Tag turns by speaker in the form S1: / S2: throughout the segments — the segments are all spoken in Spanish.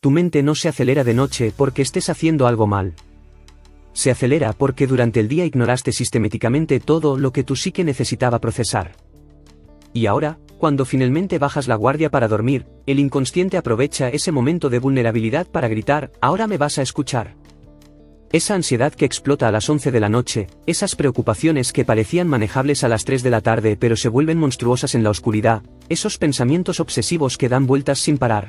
S1: Tu mente no se acelera de noche porque estés haciendo algo mal. Se acelera porque durante el día ignoraste sistemáticamente todo lo que tu psique necesitaba procesar. Y ahora, cuando finalmente bajas la guardia para dormir, el inconsciente aprovecha ese momento de vulnerabilidad para gritar: ahora me vas a escuchar. Esa ansiedad que explota a las 11 de la noche, esas preocupaciones que parecían manejables a las 3 de la tarde pero se vuelven monstruosas en la oscuridad, esos pensamientos obsesivos que dan vueltas sin parar.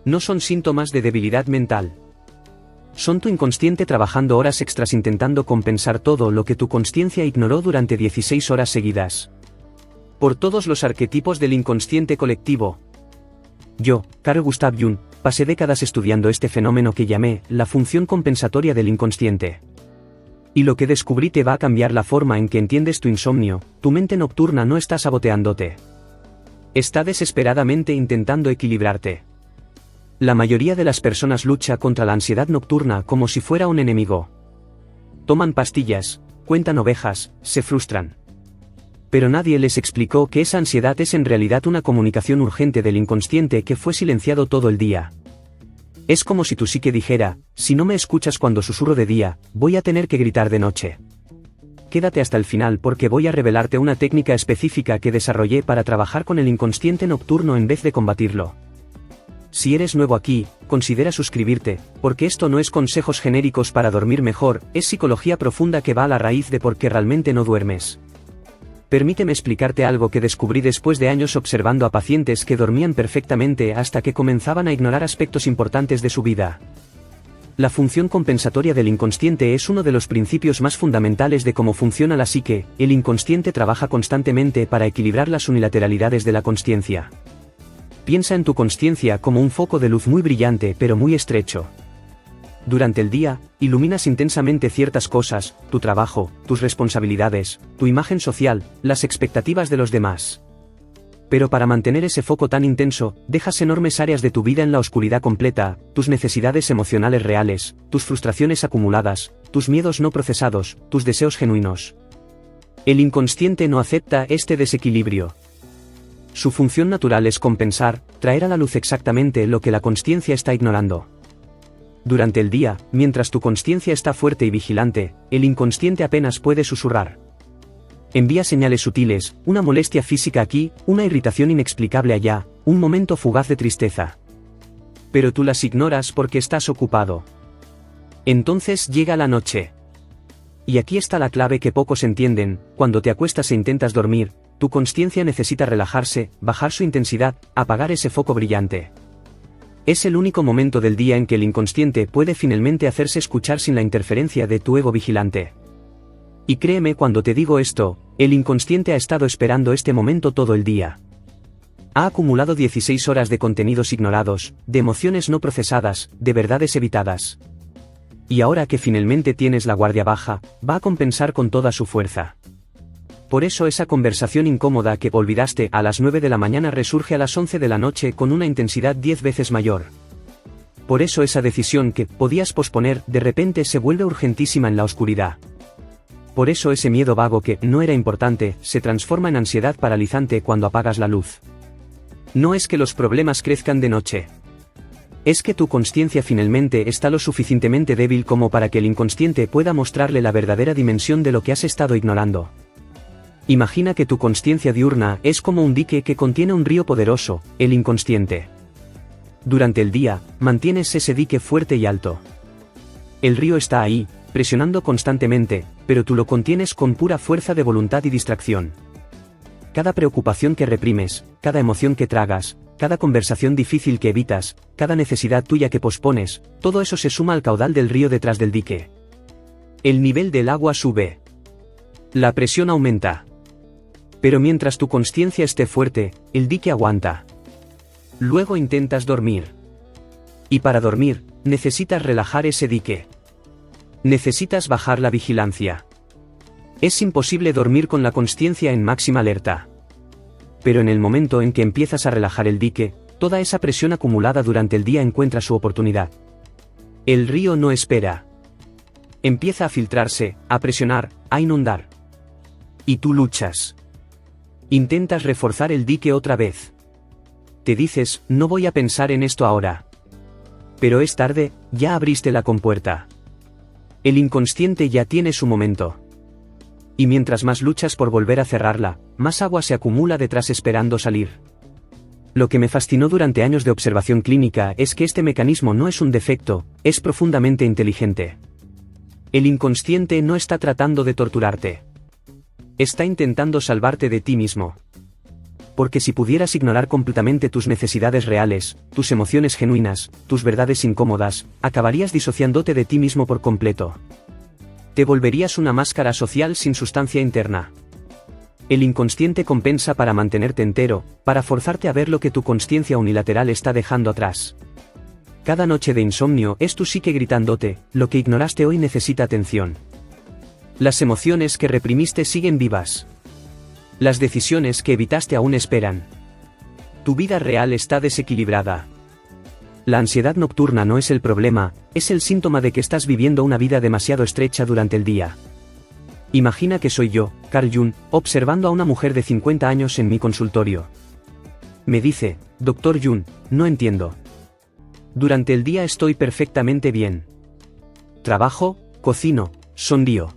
S1: No son síntomas de debilidad mental. Son tu inconsciente trabajando horas extras intentando compensar todo lo que tu consciencia ignoró durante 16 horas seguidas. Por todos los arquetipos del inconsciente colectivo. Yo, Carl Gustav Jung, pasé décadas estudiando este fenómeno que llamé la función compensatoria del inconsciente. Y lo que descubrí te va a cambiar la forma en que entiendes tu insomnio. Tu mente nocturna no está saboteándote. Está desesperadamente intentando equilibrarte. La mayoría de las personas lucha contra la ansiedad nocturna como si fuera un enemigo. Toman pastillas, cuentan ovejas, se frustran. Pero nadie les explicó que esa ansiedad es en realidad una comunicación urgente del inconsciente que fue silenciado todo el día. Es como si tu psique dijera: si no me escuchas cuando susurro de día, voy a tener que gritar de noche. Quédate hasta el final porque voy a revelarte una técnica específica que desarrollé para trabajar con el inconsciente nocturno en vez de combatirlo. Si eres nuevo aquí, considera suscribirte, porque esto no es consejos genéricos para dormir mejor, es psicología profunda que va a la raíz de por qué realmente no duermes. Permíteme explicarte algo que descubrí después de años observando a pacientes que dormían perfectamente hasta que comenzaban a ignorar aspectos importantes de su vida. La función compensatoria del inconsciente es uno de los principios más fundamentales de cómo funciona la psique. El inconsciente trabaja constantemente para equilibrar las unilateralidades de la consciencia. Piensa en tu consciencia como un foco de luz muy brillante pero muy estrecho. Durante el día, iluminas intensamente ciertas cosas: tu trabajo, tus responsabilidades, tu imagen social, las expectativas de los demás. Pero para mantener ese foco tan intenso, dejas enormes áreas de tu vida en la oscuridad completa: tus necesidades emocionales reales, tus frustraciones acumuladas, tus miedos no procesados, tus deseos genuinos. El inconsciente no acepta este desequilibrio. Su función natural es compensar, traer a la luz exactamente lo que la consciencia está ignorando. Durante el día, mientras tu consciencia está fuerte y vigilante, el inconsciente apenas puede susurrar. Envía señales sutiles: una molestia física aquí, una irritación inexplicable allá, un momento fugaz de tristeza. Pero tú las ignoras porque estás ocupado. Entonces llega la noche. Y aquí está la clave que pocos entienden: cuando te acuestas e intentas dormir, tu consciencia necesita relajarse, bajar su intensidad, apagar ese foco brillante. Es el único momento del día en que el inconsciente puede finalmente hacerse escuchar sin la interferencia de tu ego vigilante. Y créeme cuando te digo esto, el inconsciente ha estado esperando este momento todo el día. Ha acumulado 16 horas de contenidos ignorados, de emociones no procesadas, de verdades evitadas. Y ahora que finalmente tienes la guardia baja, va a compensar con toda su fuerza. Por eso esa conversación incómoda que olvidaste a las 9 de la mañana resurge a las 11 de la noche con una intensidad 10 veces mayor. Por eso esa decisión que podías posponer de repente se vuelve urgentísima en la oscuridad. Por eso ese miedo vago que no era importante se transforma en ansiedad paralizante cuando apagas la luz. No es que los problemas crezcan de noche. Es que tu consciencia finalmente está lo suficientemente débil como para que el inconsciente pueda mostrarle la verdadera dimensión de lo que has estado ignorando. Imagina que tu consciencia diurna es como un dique que contiene un río poderoso, el inconsciente. Durante el día, mantienes ese dique fuerte y alto. El río está ahí, presionando constantemente, pero tú lo contienes con pura fuerza de voluntad y distracción. Cada preocupación que reprimes, cada emoción que tragas, cada conversación difícil que evitas, cada necesidad tuya que pospones, todo eso se suma al caudal del río detrás del dique. El nivel del agua sube. La presión aumenta. Pero mientras tu consciencia esté fuerte, el dique aguanta. Luego intentas dormir. Y para dormir, necesitas relajar ese dique. Necesitas bajar la vigilancia. Es imposible dormir con la consciencia en máxima alerta. Pero en el momento en que empiezas a relajar el dique, toda esa presión acumulada durante el día encuentra su oportunidad. El río no espera. Empieza a filtrarse, a presionar, a inundar. Y tú luchas. Intentas reforzar el dique otra vez. Te dices: no voy a pensar en esto ahora. Pero es tarde, ya abriste la compuerta. El inconsciente ya tiene su momento. Y mientras más luchas por volver a cerrarla, más agua se acumula detrás esperando salir. Lo que me fascinó durante años de observación clínica es que este mecanismo no es un defecto, es profundamente inteligente. El inconsciente no está tratando de torturarte. Está intentando salvarte de ti mismo. Porque si pudieras ignorar completamente tus necesidades reales, tus emociones genuinas, tus verdades incómodas, acabarías disociándote de ti mismo por completo. Te volverías una máscara social sin sustancia interna. El inconsciente compensa para mantenerte entero, para forzarte a ver lo que tu consciencia unilateral está dejando atrás. Cada noche de insomnio es tu psique gritándote, lo que ignoraste hoy necesita atención. Las emociones que reprimiste siguen vivas. Las decisiones que evitaste aún esperan. Tu vida real está desequilibrada. La ansiedad nocturna no es el problema, es el síntoma de que estás viviendo una vida demasiado estrecha durante el día. Imagina que soy yo, Carl Jung, observando a una mujer de 50 años en mi consultorio. Me dice, Dr. Jung, no entiendo. Durante el día estoy perfectamente bien. Trabajo, cocino, sonrío.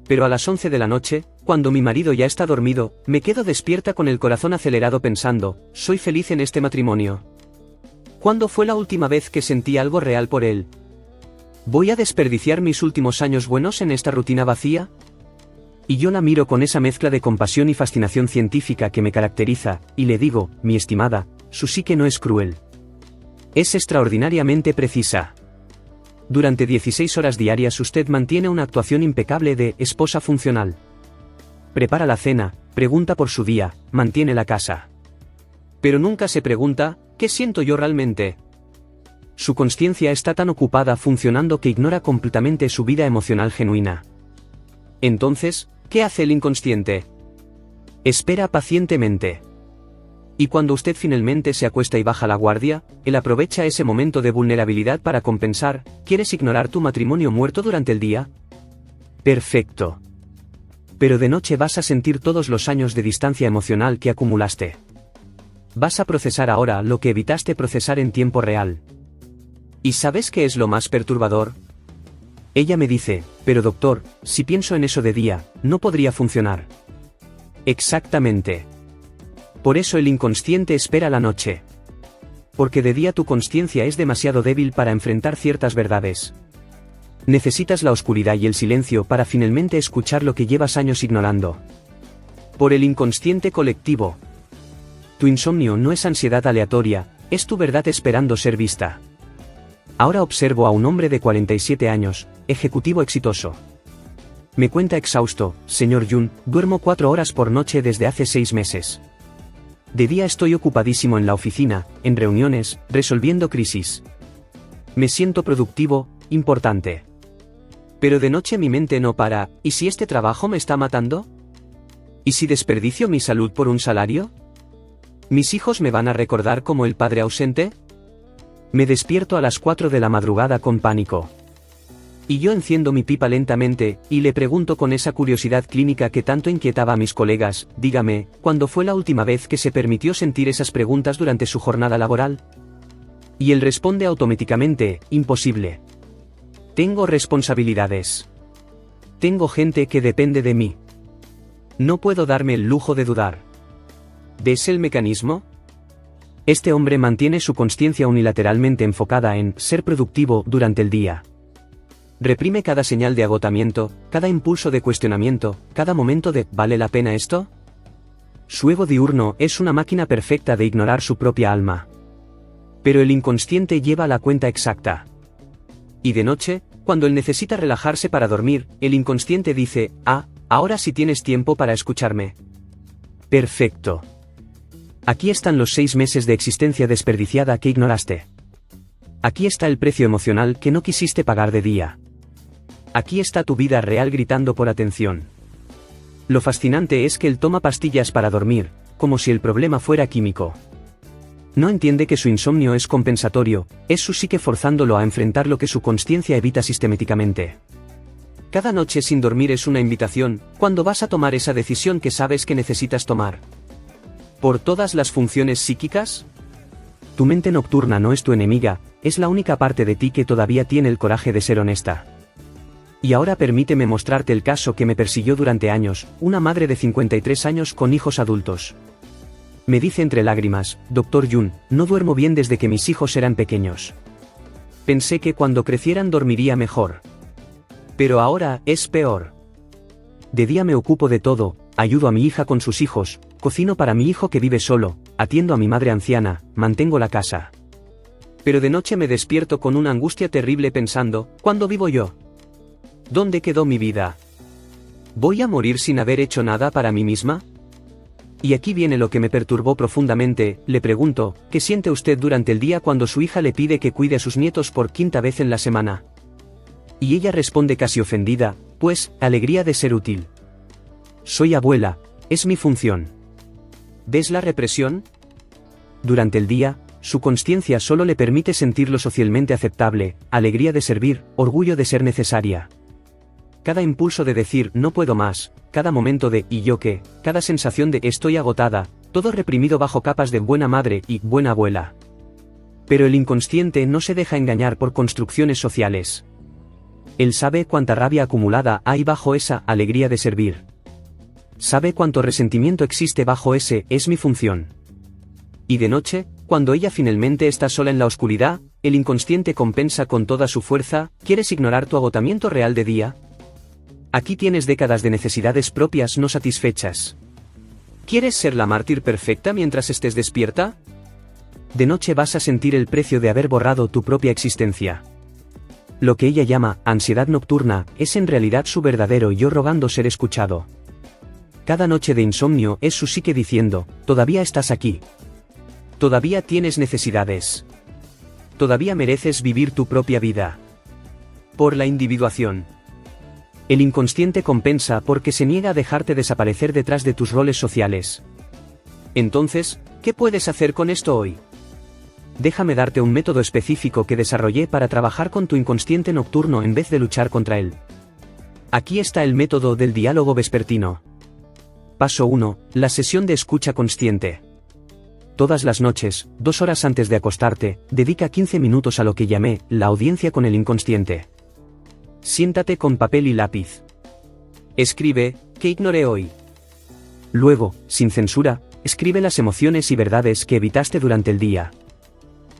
S1: Pero a las 11 de la noche, cuando mi marido ya está dormido, me quedo despierta con el corazón acelerado pensando, ¿soy feliz en este matrimonio? ¿Cuándo fue la última vez que sentí algo real por él? ¿Voy a desperdiciar mis últimos años buenos en esta rutina vacía? Y yo la miro con esa mezcla de compasión y fascinación científica que me caracteriza, y le digo, mi estimada, su psique no es cruel. Es extraordinariamente precisa. Durante 16 horas diarias usted mantiene una actuación impecable de esposa funcional. Prepara la cena, pregunta por su día, mantiene la casa. Pero nunca se pregunta, ¿qué siento yo realmente? Su consciencia está tan ocupada funcionando que ignora completamente su vida emocional genuina. Entonces, ¿qué hace el inconsciente? Espera pacientemente. Y cuando usted finalmente se acuesta y baja la guardia, él aprovecha ese momento de vulnerabilidad para compensar. ¿Quieres ignorar tu matrimonio muerto durante el día? Perfecto. Pero de noche vas a sentir todos los años de distancia emocional que acumulaste. Vas a procesar ahora lo que evitaste procesar en tiempo real. ¿Y sabes qué es lo más perturbador? Ella me dice, pero doctor, si pienso en eso de día, no podría funcionar. Exactamente. Por eso el inconsciente espera la noche. Porque de día tu consciencia es demasiado débil para enfrentar ciertas verdades. Necesitas la oscuridad y el silencio para finalmente escuchar lo que llevas años ignorando. Por el inconsciente colectivo. Tu insomnio no es ansiedad aleatoria, es tu verdad esperando ser vista. Ahora observo a un hombre de 47 años, ejecutivo exitoso. Me cuenta exhausto, señor Jung, duermo 4 horas por noche desde hace 6 meses. De día estoy ocupadísimo en la oficina, en reuniones, resolviendo crisis. Me siento productivo, importante. Pero de noche mi mente no para, ¿y si este trabajo me está matando? ¿Y si desperdicio mi salud por un salario? ¿Mis hijos me van a recordar como el padre ausente? Me despierto a las 4 de la madrugada con pánico. Y yo enciendo mi pipa lentamente, y le pregunto con esa curiosidad clínica que tanto inquietaba a mis colegas, dígame, ¿cuándo fue la última vez que se permitió sentir esas preguntas durante su jornada laboral? Y él responde automáticamente, imposible. Tengo responsabilidades. Tengo gente que depende de mí. No puedo darme el lujo de dudar. ¿Ves el mecanismo? Este hombre mantiene su consciencia unilateralmente enfocada en ser productivo durante el día. Reprime cada señal de agotamiento, cada impulso de cuestionamiento, cada momento de ¿vale la pena esto? Su ego diurno es una máquina perfecta de ignorar su propia alma. Pero el inconsciente lleva la cuenta exacta. Y de noche, cuando él necesita relajarse para dormir, el inconsciente dice, ahora sí tienes tiempo para escucharme. Perfecto. Aquí están los 6 meses de existencia desperdiciada que ignoraste. Aquí está el precio emocional que no quisiste pagar de día. Aquí está tu vida real gritando por atención. Lo fascinante es que él toma pastillas para dormir, como si el problema fuera químico. No entiende que su insomnio es compensatorio, es su psique forzándolo a enfrentar lo que su consciencia evita sistemáticamente. Cada noche sin dormir es una invitación, cuando vas a tomar esa decisión que sabes que necesitas tomar. ¿Por todas las funciones psíquicas? Tu mente nocturna no es tu enemiga, es la única parte de ti que todavía tiene el coraje de ser honesta. Y ahora permíteme mostrarte el caso que me persiguió durante años, una madre de 53 años con hijos adultos. Me dice entre lágrimas, Dr. Yun, no duermo bien desde que mis hijos eran pequeños. Pensé que cuando crecieran dormiría mejor. Pero ahora es peor. De día me ocupo de todo, ayudo a mi hija con sus hijos, cocino para mi hijo que vive solo, atiendo a mi madre anciana, mantengo la casa. Pero de noche me despierto con una angustia terrible pensando, ¿cuándo vivo yo? ¿Dónde quedó mi vida? ¿Voy a morir sin haber hecho nada para mí misma? Y aquí viene lo que me perturbó profundamente, le pregunto, ¿qué siente usted durante el día cuando su hija le pide que cuide a sus nietos por 5ª vez en la semana? Y ella responde casi ofendida, pues, alegría de ser útil. Soy abuela, es mi función. ¿Ves la represión? Durante el día, su consciencia solo le permite sentir lo socialmente aceptable, alegría de servir, orgullo de ser necesaria. Cada impulso de decir no puedo más, cada momento de ¿y yo qué?, cada sensación de estoy agotada, todo reprimido bajo capas de buena madre y buena abuela. Pero el inconsciente no se deja engañar por construcciones sociales. Él sabe cuánta rabia acumulada hay bajo esa alegría de servir. Sabe cuánto resentimiento existe bajo ese es mi función. Y de noche, cuando ella finalmente está sola en la oscuridad, el inconsciente compensa con toda su fuerza. ¿Quieres ignorar tu agotamiento real de día? Aquí tienes décadas de necesidades propias no satisfechas. ¿Quieres ser la mártir perfecta mientras estés despierta? De noche vas a sentir el precio de haber borrado tu propia existencia. Lo que ella llama ansiedad nocturna es en realidad su verdadero yo rogando ser escuchado. Cada noche de insomnio es su psique diciendo, todavía estás aquí. Todavía tienes necesidades. Todavía mereces vivir tu propia vida. Por la individuación. El inconsciente compensa porque se niega a dejarte desaparecer detrás de tus roles sociales. Entonces, ¿qué puedes hacer con esto hoy? Déjame darte un método específico que desarrollé para trabajar con tu inconsciente nocturno en vez de luchar contra él. Aquí está el método del diálogo vespertino. Paso 1. La sesión de escucha consciente. Todas las noches, 2 horas antes de acostarte, dedica 15 minutos a lo que llamé la audiencia con el inconsciente. Siéntate con papel y lápiz. Escribe, ¿qué ignoré hoy? Luego, sin censura, escribe las emociones y verdades que evitaste durante el día.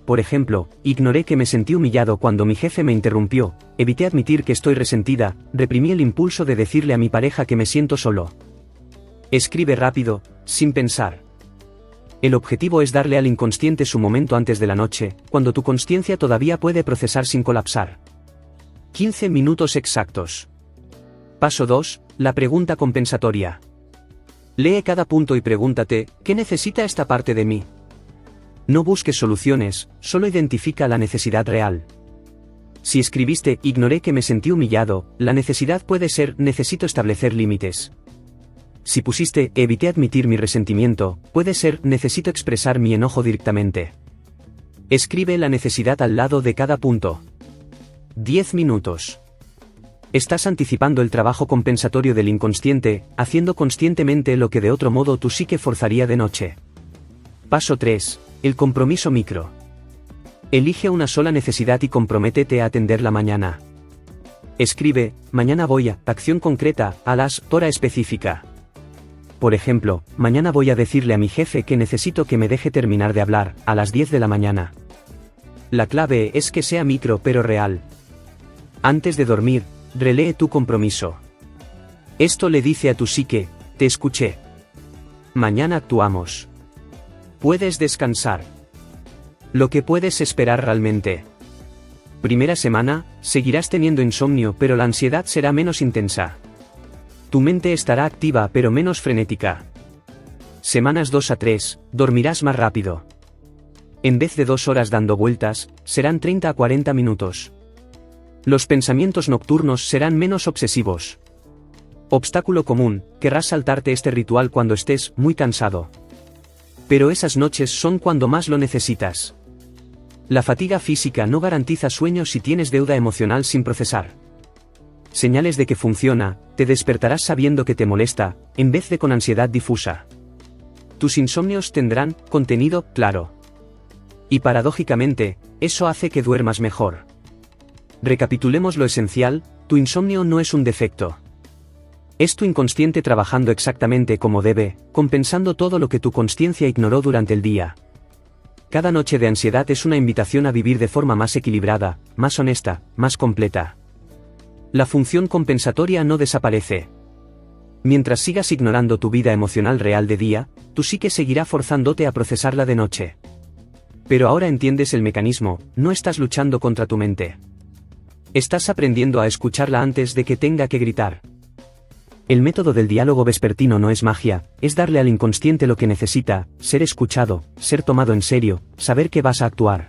S1: Por ejemplo, ignoré que me sentí humillado cuando mi jefe me interrumpió, evité admitir que estoy resentida, reprimí el impulso de decirle a mi pareja que me siento solo. Escribe rápido, sin pensar. El objetivo es darle al inconsciente su momento antes de la noche, cuando tu consciencia todavía puede procesar sin colapsar. 15 minutos exactos. Paso 2. La pregunta compensatoria. Lee cada punto y pregúntate, ¿qué necesita esta parte de mí? No busques soluciones, solo identifica la necesidad real. Si escribiste, ignoré que me sentí humillado, la necesidad puede ser, necesito establecer límites. Si pusiste, evité admitir mi resentimiento, puede ser, necesito expresar mi enojo directamente. Escribe la necesidad al lado de cada punto. 10 minutos. Estás anticipando el trabajo compensatorio del inconsciente, haciendo conscientemente lo que de otro modo tu psique forzaría de noche. Paso 3. El compromiso micro. Elige una sola necesidad y comprométete a atenderla mañana. Escribe, mañana voy a, acción concreta, a las, hora específica. Por ejemplo, mañana voy a decirle a mi jefe que necesito que me deje terminar de hablar, a las 10 de la mañana. La clave es que sea micro pero real. Antes de dormir, relee tu compromiso. Esto le dice a tu psique, te escuché. Mañana actuamos. Puedes descansar. Lo que puedes esperar realmente. Primera semana, seguirás teniendo insomnio pero la ansiedad será menos intensa. Tu mente estará activa pero menos frenética. Semanas 2 a 3, dormirás más rápido. En vez de 2 horas dando vueltas, serán 30 a 40 minutos. Los pensamientos nocturnos serán menos obsesivos. Obstáculo común, querrás saltarte este ritual cuando estés muy cansado. Pero esas noches son cuando más lo necesitas. La fatiga física no garantiza sueño si tienes deuda emocional sin procesar. Señales de que funciona, te despertarás sabiendo que te molesta, en vez de con ansiedad difusa. Tus insomnios tendrán contenido claro. Y paradójicamente, eso hace que duermas mejor. Recapitulemos lo esencial: tu insomnio no es un defecto. Es tu inconsciente trabajando exactamente como debe, compensando todo lo que tu consciencia ignoró durante el día. Cada noche de ansiedad es una invitación a vivir de forma más equilibrada, más honesta, más completa. La función compensatoria no desaparece. Mientras sigas ignorando tu vida emocional real de día, tu psique seguirá forzándote a procesarla de noche. Pero ahora entiendes el mecanismo, no estás luchando contra tu mente. Estás aprendiendo a escucharla antes de que tenga que gritar. El método del diálogo vespertino no es magia, es darle al inconsciente lo que necesita: ser escuchado, ser tomado en serio, saber que vas a actuar.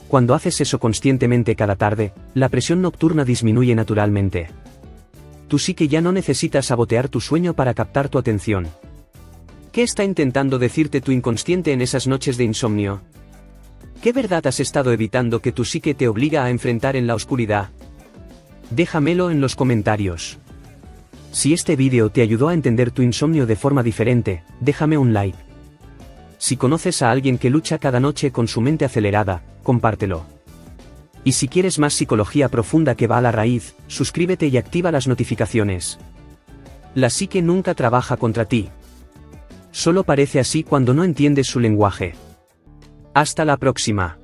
S1: Cuando haces eso conscientemente cada tarde, la presión nocturna disminuye naturalmente. Tu psique ya no necesita sabotear tu sueño para captar tu atención. ¿Qué está intentando decirte tu inconsciente en esas noches de insomnio? ¿Qué verdad has estado evitando que tu psique te obliga a enfrentar en la oscuridad? Déjamelo en los comentarios. Si este vídeo te ayudó a entender tu insomnio de forma diferente, déjame un like. Si conoces a alguien que lucha cada noche con su mente acelerada, compártelo. Y si quieres más psicología profunda que va a la raíz, suscríbete y activa las notificaciones. La psique nunca trabaja contra ti. Solo parece así cuando no entiendes su lenguaje. Hasta la próxima.